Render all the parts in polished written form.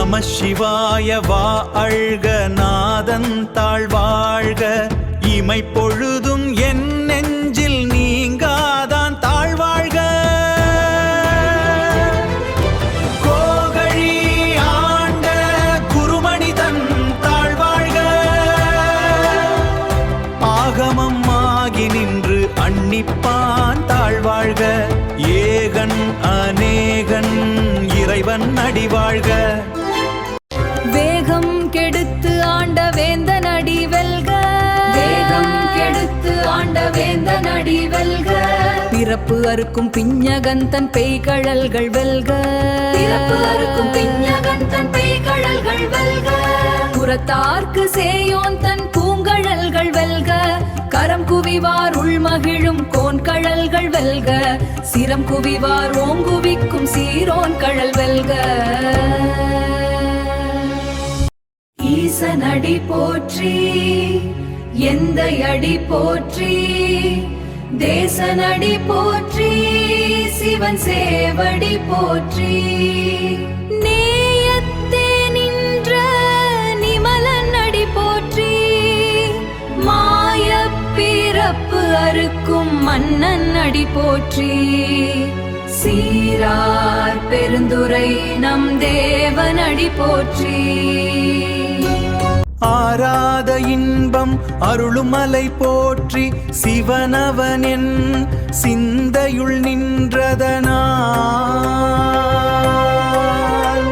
நம சிவாய வாழ்க நாதன் தாழ்வாழ்க இமை பொழுதும் என் நெஞ்சில் நீங்காதான் தாழ்வாழ்க கோகழி ஆண்ட குருமணிதன் தாழ்வாழ்க ஆகமம் ஆகி நின்று அன்னிப்பான் தாழ்வாழ்க ஏகன் அநேகன் இறைவன் அடிவாழ்க வேகம் கெடுத்து ஆண்ட வேந்தன் அடி வெல்க வேகம் கெடுத்து ஆண்ட வேந்தன் அடி வெல்க பிறப்பு அறுக்கும் பிஞகந்தன் பெய்கழல்கள் வெல்க பிறப்பு அறுக்கும் பிஞகந்தன் பெய்கழல்கள் வெல்க புறத்தார்க்கு சேயோன் தன் பூங்கழல்கள் வெல்க கரம் குவிவார் உள்மகிழும் கோன்கழல்கள் வெல்க சிரம் குவிவார் ஓங்குவிக்கும் சீரோன் கழல் வெல்க ஈசன் அடி போற்றி எந்த அடி போற்றி தேசன் அடி போற்றி சிவன் சேவடி போற்றி நேயத்தே நின்ற நிமலன் அடி போற்றி மாய பிறப்பு அறுக்கும் மன்னன் அடி போற்றி சீரார் பெருந்துரை நம் தேவன் அடி போற்றி ஆராத இன்பம் அருளுமலை போற்றி சிவனவனென் சிந்தையுள் நின்றதனால்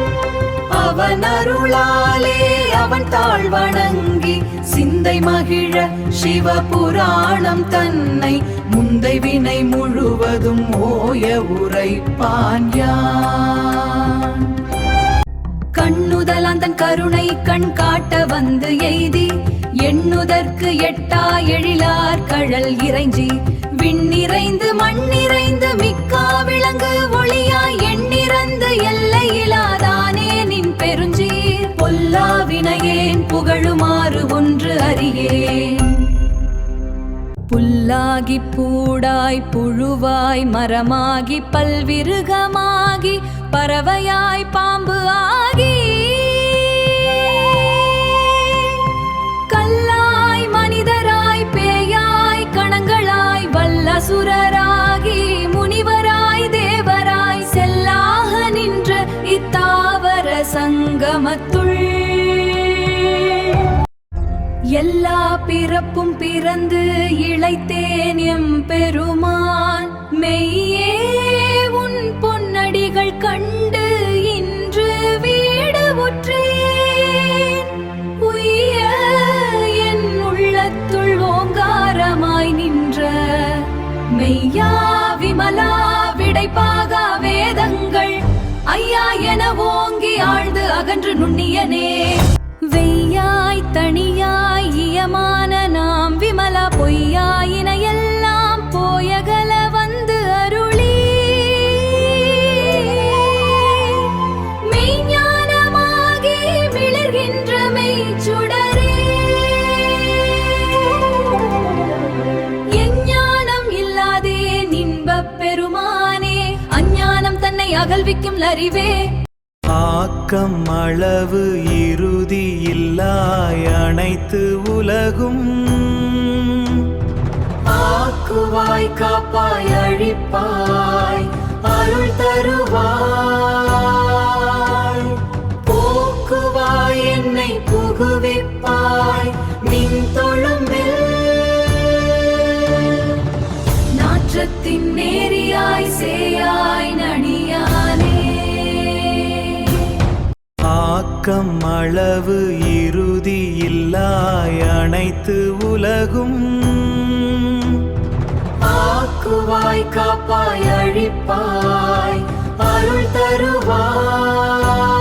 அவன் அருளாலே அவன் தாழ்வணங்கி சிந்தை மகிழ சிவபுராணம் தன்னை முந்தை வினை முழுவதும் ஓய உரைப்பான் யான் கண்ணுதலான் தன் கருணை கண் காட்ட வந்து எய்தி எண்ணுதற்கு எட்டா எழிலார் கழல் இறைஞ்சி விண்ணிறைந்து மண்ணிறைந்து மிக்கா விளங்கு ஒளியாய் எண்ணிறந்து எல்லையிலாதானே நின் பெருஞ்சீர் பொல்லாவினையேன் புகழுமாறு ஒன்று அறியேன் புல்லாகி பூடாய் புழுவாய் மரமாகி பல்விருகமாகி பறவையாய் பாம்பு ஆகி கல்லாய் மனிதராய் பேயாய் கணங்களாய் வல்லசுரராகி முனிவராய் தேவராய் செல்லாக நின்ற இத்தாவர சங்கமத்துள் எல்லா பிறப்பும் பிறந்து இளைத்தேன் எம் பெருமான் மெய்யே உன் பொன்னடிகள் கண்டு இன்று வீடு உற்றேன் உய்ய என் உள்ளத்துள் ஓங்காரமாய் நின்ற மெய்யா விமலா விடைப்பாகா வேதங்கள் ஐயா என ஓங்கி ஆழ்ந்து அகன்று நுண்ணியனே வெய்யாய் தனியாய் இயமான நாம் விமலா பொய்யாயின எல்லாம் போயகல வந்து அருளி மெய்ஞானமாகி மிளர்கின்ற மெய்ச்சுடரே எஞ்ஞானம் இல்லாதே நின்பப் பெருமானே அஞ்ஞானம் தன்னை அகல்விக்கும் அறிவே ஆக்கம் அளவு இறுதி இல்லாய் அனைத்து உலகும் ஆக்குவாய் காப்பாய் அழிப்பாய் அருள் தருவாய் போக்குவாய் என்னை புகுவிப்பாய் நின் தொழும்பில் நாற்றத்தின் நேரியாய் சேயாய் நணியானே ஆக்கம் அளவு இறுதி இல்லாய் அனைத்து உலகும் ஆக்குவாய் காப்பாய் அழிப்பாய் அருள் தருவாய்